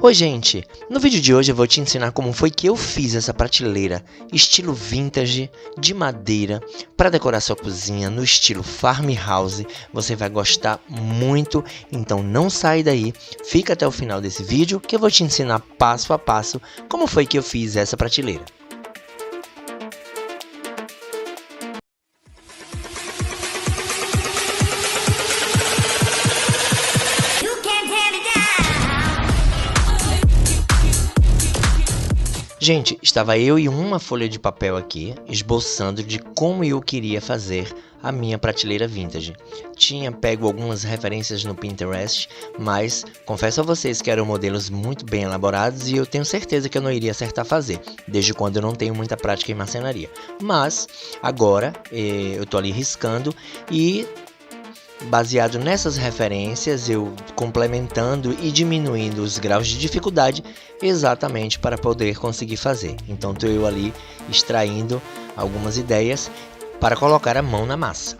Oi gente, no vídeo de hoje eu vou te ensinar como foi que eu fiz essa prateleira estilo vintage, de madeira, para decorar sua cozinha no estilo farmhouse. Você vai gostar muito, então não sai daí, fica até o final desse vídeo que eu vou te ensinar passo a passo como foi que eu fiz essa prateleira. Gente, estava eu e uma folha de papel aqui, esboçando de como eu queria fazer a minha prateleira vintage. Tinha pego algumas referências no Pinterest, mas confesso a vocês que eram modelos muito bem elaborados e eu tenho certeza que eu não iria acertar fazer, desde quando eu não tenho muita prática em marcenaria. Mas, agora, eu tô ali riscando e... baseado nessas referências, eu complementando e diminuindo os graus de dificuldade exatamente para poder conseguir fazer. Então estou eu ali extraindo algumas ideias para colocar a mão na massa.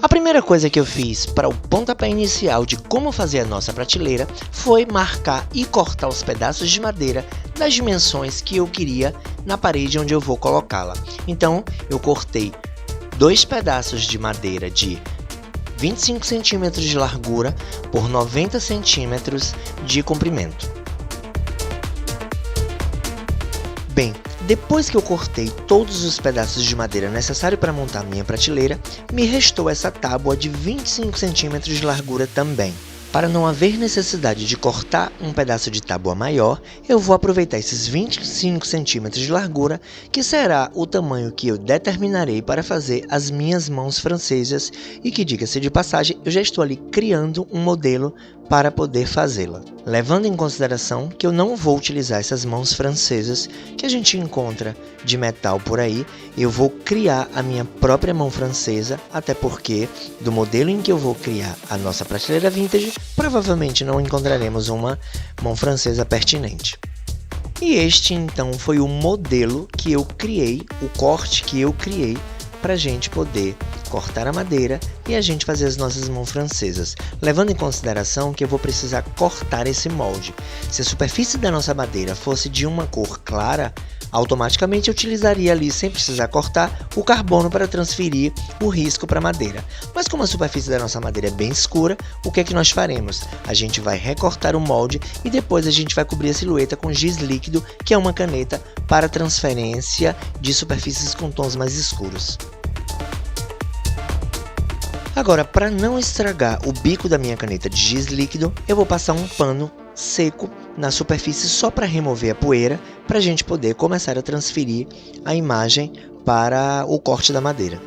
A primeira coisa que eu fiz para o pontapé inicial de como fazer a nossa prateleira foi marcar e cortar os pedaços de madeira das dimensões que eu queria na parede onde eu vou colocá-la. Então eu cortei 2 pedaços de madeira de 25 cm de largura por 90 cm de comprimento. Bem, depois que eu cortei todos os pedaços de madeira necessários para montar minha prateleira, me restou essa tábua de 25 cm de largura também. Para não haver necessidade de cortar um pedaço de tábua maior, eu vou aproveitar esses 25 cm de largura, que será o tamanho que eu determinarei para fazer as minhas mãos francesas e que, diga-se de passagem, eu já estou ali criando um modelo para poder fazê-la. Levando em consideração que eu não vou utilizar essas mãos francesas que a gente encontra de metal por aí, eu vou criar a minha própria mão francesa, até porque do modelo em que eu vou criar a nossa prateleira vintage, provavelmente não encontraremos uma mão francesa pertinente. E este então foi o modelo que eu criei, o corte que eu criei para a gente poder cortar a madeira e a gente fazer as nossas mãos francesas, levando em consideração que eu vou precisar cortar esse molde. Se a superfície da nossa madeira fosse de uma cor clara, automaticamente eu utilizaria ali, sem precisar cortar, o carbono para transferir o risco para a madeira. Mas como a superfície da nossa madeira é bem escura, o que é que nós faremos? A gente vai recortar o molde e depois a gente vai cobrir a silhueta com giz líquido, que é uma caneta para transferência de superfícies com tons mais escuros. Agora, para não estragar o bico da minha caneta de giz líquido, eu vou passar um pano seco na superfície só para remover a poeira, para a gente poder começar a transferir a imagem para o corte da madeira.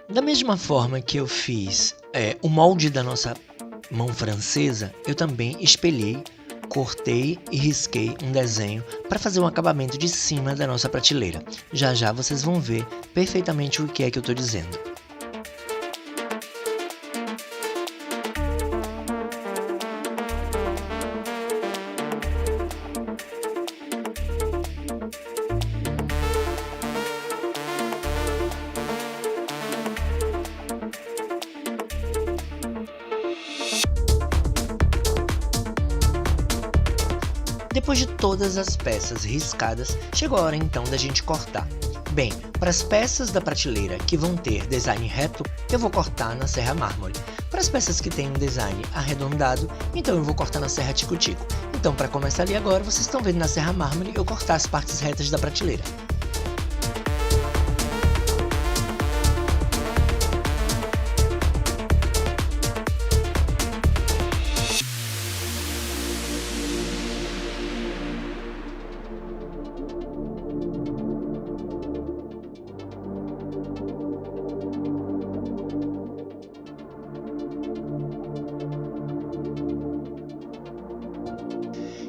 Da mesma forma que eu fiz o molde da nossa mão francesa, eu também espelhei, cortei e risquei um desenho para fazer um acabamento de cima da nossa prateleira. Já já vocês vão ver perfeitamente o que é que eu estou dizendo. Depois de todas as peças riscadas, chegou a hora então da gente cortar. Bem, para as peças da prateleira que vão ter design reto, eu vou cortar na serra mármore. Para as peças que têm um design arredondado, então eu vou cortar na serra tico-tico. Então, para começar ali agora, vocês estão vendo na serra mármore eu cortar as partes retas da prateleira.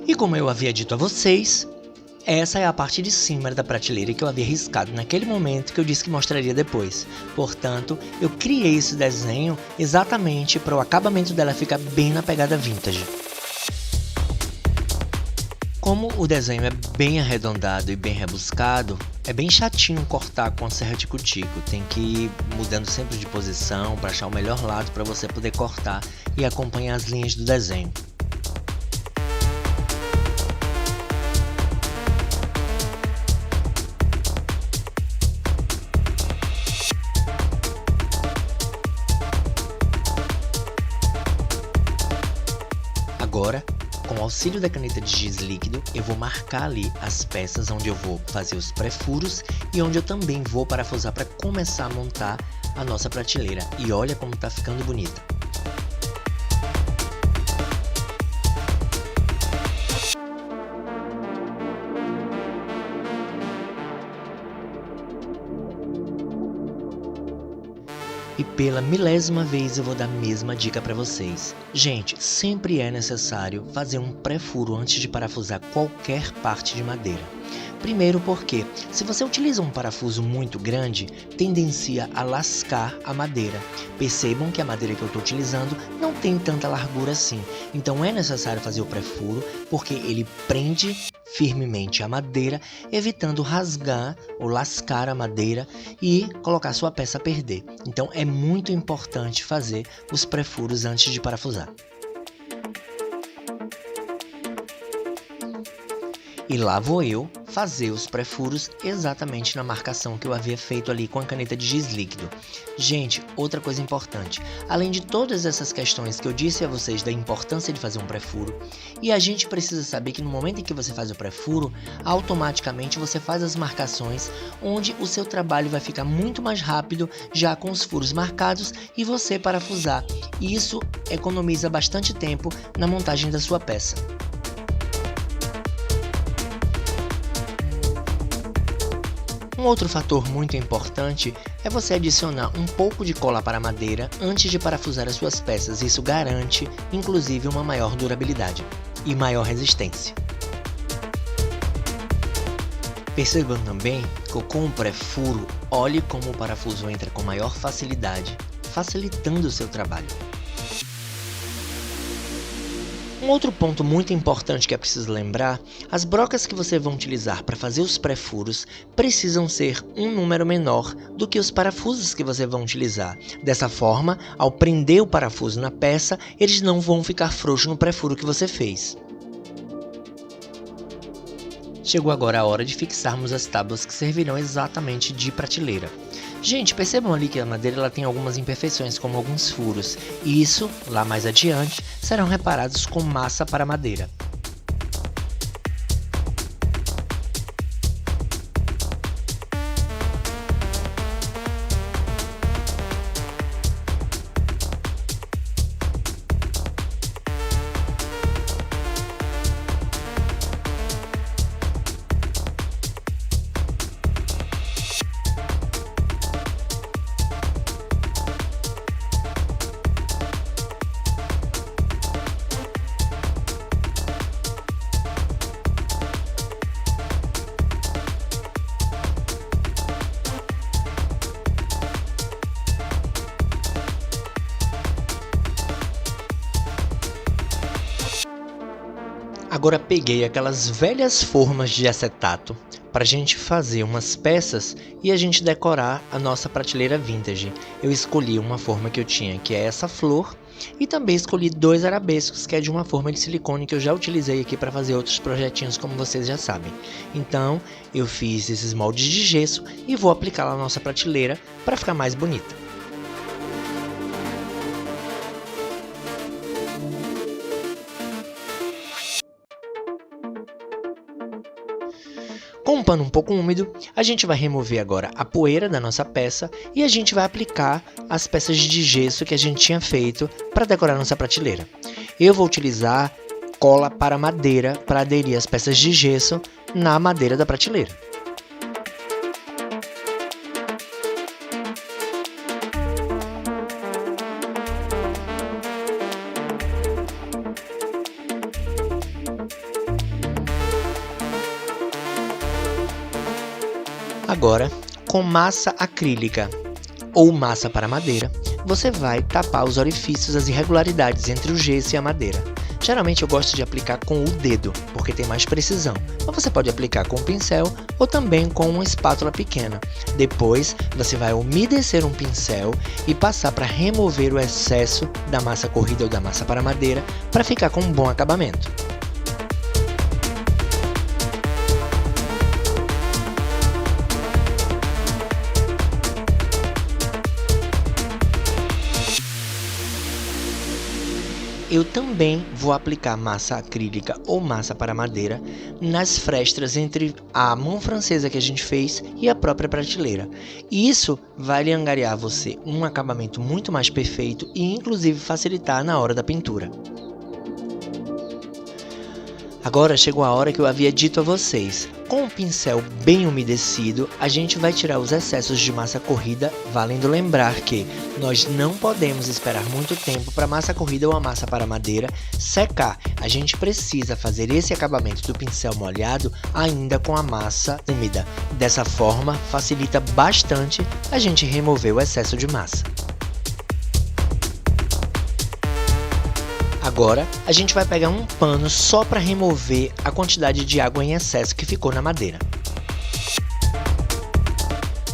E como eu havia dito a vocês, essa é a parte de cima da prateleira que eu havia riscado naquele momento que eu disse que mostraria depois. Portanto, eu criei esse desenho exatamente para o acabamento dela ficar bem na pegada vintage. Como o desenho é bem arredondado e bem rebuscado, é bem chatinho cortar com a serra tico-tico. Tem que ir mudando sempre de posição para achar o melhor lado para você poder cortar e acompanhar as linhas do desenho. Agora, com o auxílio da caneta de giz líquido, eu vou marcar ali as peças onde eu vou fazer os pré-furos e onde eu também vou parafusar para começar a montar a nossa prateleira. E olha como está ficando bonita. E pela milésima vez eu vou dar a mesma dica para vocês. Gente, sempre é necessário fazer um pré-furo antes de parafusar qualquer parte de madeira. Primeiro porque, se você utiliza um parafuso muito grande, tendencia a lascar a madeira. Percebam que a madeira que eu estou utilizando não tem tanta largura assim. Então é necessário fazer o pré-furo porque ele prende firmemente a madeira, evitando rasgar ou lascar a madeira e colocar sua peça a perder. Então é muito importante fazer os pré-furos antes de parafusar. E lá vou eu fazer os pré-furos exatamente na marcação que eu havia feito ali com a caneta de giz líquido. Gente, outra coisa importante, além de todas essas questões que eu disse a vocês da importância de fazer um pré-furo, e a gente precisa saber que no momento em que você faz o pré-furo, automaticamente você faz as marcações onde o seu trabalho vai ficar muito mais rápido já com os furos marcados e você parafusar. E isso economiza bastante tempo na montagem da sua peça. Um outro fator muito importante é você adicionar um pouco de cola para a madeira antes de parafusar as suas peças. Isso garante, inclusive, uma maior durabilidade e maior resistência. Percebam também que com o pré-furo, olhe como o parafuso entra com maior facilidade, facilitando o seu trabalho. Um outro ponto muito importante que é preciso lembrar, as brocas que você vai utilizar para fazer os pré-furos precisam ser um número menor do que os parafusos que você vai utilizar. Dessa forma, ao prender o parafuso na peça, eles não vão ficar frouxos no pré-furo que você fez. Chegou agora a hora de fixarmos as tábuas que servirão exatamente de prateleira. Gente, percebam ali que a madeira ela tem algumas imperfeições, como alguns furos, e isso, lá mais adiante, serão reparados com massa para madeira. Agora peguei aquelas velhas formas de acetato para a gente fazer umas peças e a gente decorar a nossa prateleira vintage. Eu escolhi uma forma que eu tinha, que é essa flor, e também escolhi 2 arabescos, que é de uma forma de silicone que eu já utilizei aqui para fazer outros projetinhos, como vocês já sabem. Então eu fiz esses moldes de gesso e vou aplicar na nossa prateleira para ficar mais bonita. Com um pano um pouco úmido, a gente vai remover agora a poeira da nossa peça e a gente vai aplicar as peças de gesso que a gente tinha feito para decorar nossa prateleira. Eu vou utilizar cola para madeira para aderir as peças de gesso na madeira da prateleira. Agora, com massa acrílica ou massa para madeira, você vai tapar os orifícios, as irregularidades entre o gesso e a madeira. Geralmente eu gosto de aplicar com o dedo, porque tem mais precisão, mas você pode aplicar com um pincel ou também com uma espátula pequena. Depois, você vai umedecer um pincel e passar para remover o excesso da massa corrida ou da massa para madeira, para ficar com um bom acabamento. Eu também vou aplicar massa acrílica ou massa para madeira nas frestas entre a mão francesa que a gente fez e a própria prateleira. E isso vai lhe angariar a você um acabamento muito mais perfeito e inclusive facilitar na hora da pintura. Agora chegou a hora que eu havia dito a vocês. Com o pincel bem umedecido, a gente vai tirar os excessos de massa corrida, valendo lembrar que nós não podemos esperar muito tempo para a massa corrida ou a massa para madeira secar. A gente precisa fazer esse acabamento do pincel molhado ainda com a massa úmida. Dessa forma, facilita bastante a gente remover o excesso de massa. Agora, a gente vai pegar um pano só para remover a quantidade de água em excesso que ficou na madeira.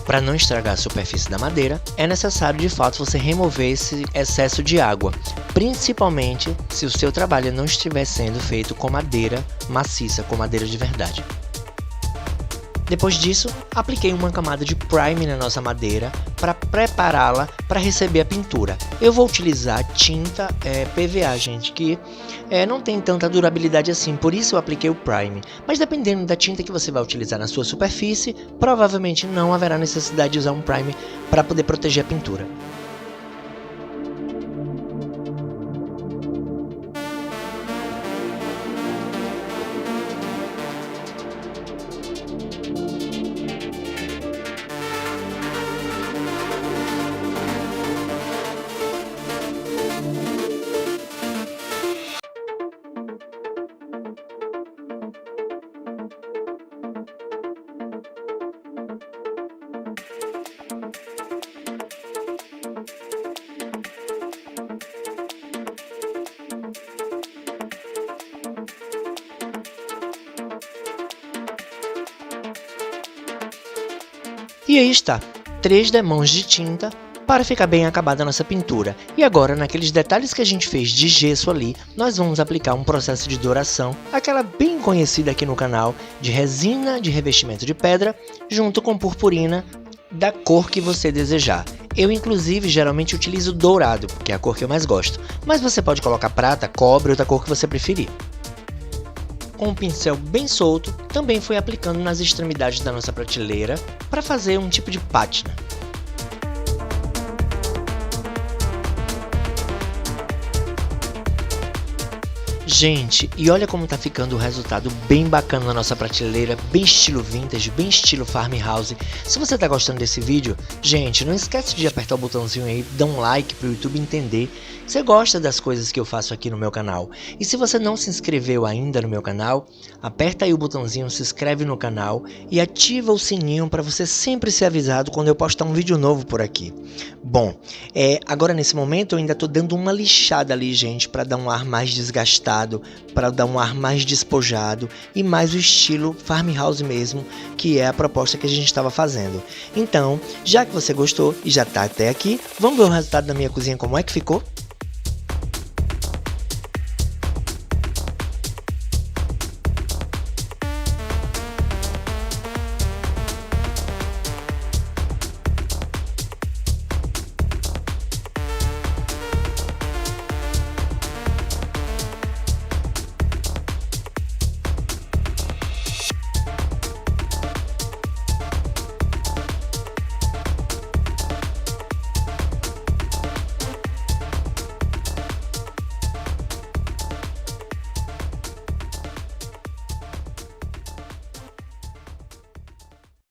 Para não estragar a superfície da madeira, é necessário de fato você remover esse excesso de água, principalmente se o seu trabalho não estiver sendo feito com madeira maciça, com madeira de verdade. Depois disso, apliquei uma camada de primer na nossa madeira para prepará-la para receber a pintura. Eu vou utilizar tinta PVA, gente, que não tem tanta durabilidade assim, por isso eu apliquei o primer. Mas dependendo da tinta que você vai utilizar na sua superfície, provavelmente não haverá necessidade de usar um primer para poder proteger a pintura. E aí está, 3 demãos de tinta para ficar bem acabada a nossa pintura. E agora, naqueles detalhes que a gente fez de gesso ali, nós vamos aplicar um processo de douração, aquela bem conhecida aqui no canal, de resina de revestimento de pedra, junto com purpurina da cor que você desejar. Eu, inclusive, geralmente utilizo dourado, porque é a cor que eu mais gosto, mas você pode colocar prata, cobre, outra cor que você preferir. Com um pincel bem solto, também fui aplicando nas extremidades da nossa prateleira para fazer um tipo de pátina. Gente, e olha como tá ficando o resultado bem bacana na nossa prateleira, bem estilo vintage, bem estilo farmhouse. Se você tá gostando desse vídeo, gente, não esquece de apertar o botãozinho aí, dar um like pro YouTube entender que você gosta das coisas que eu faço aqui no meu canal. E se você não se inscreveu ainda no meu canal, aperta aí o botãozinho, se inscreve no canal e ativa o sininho para você sempre ser avisado quando eu postar um vídeo novo por aqui. Bom, agora nesse momento eu ainda tô dando uma lixada ali, gente, para dar um ar mais desgastado, para dar um ar mais despojado e mais o estilo farmhouse mesmo, que é a proposta que a gente estava fazendo. Então, já que você gostou e já tá até aqui, vamos ver o resultado da minha cozinha como é que ficou?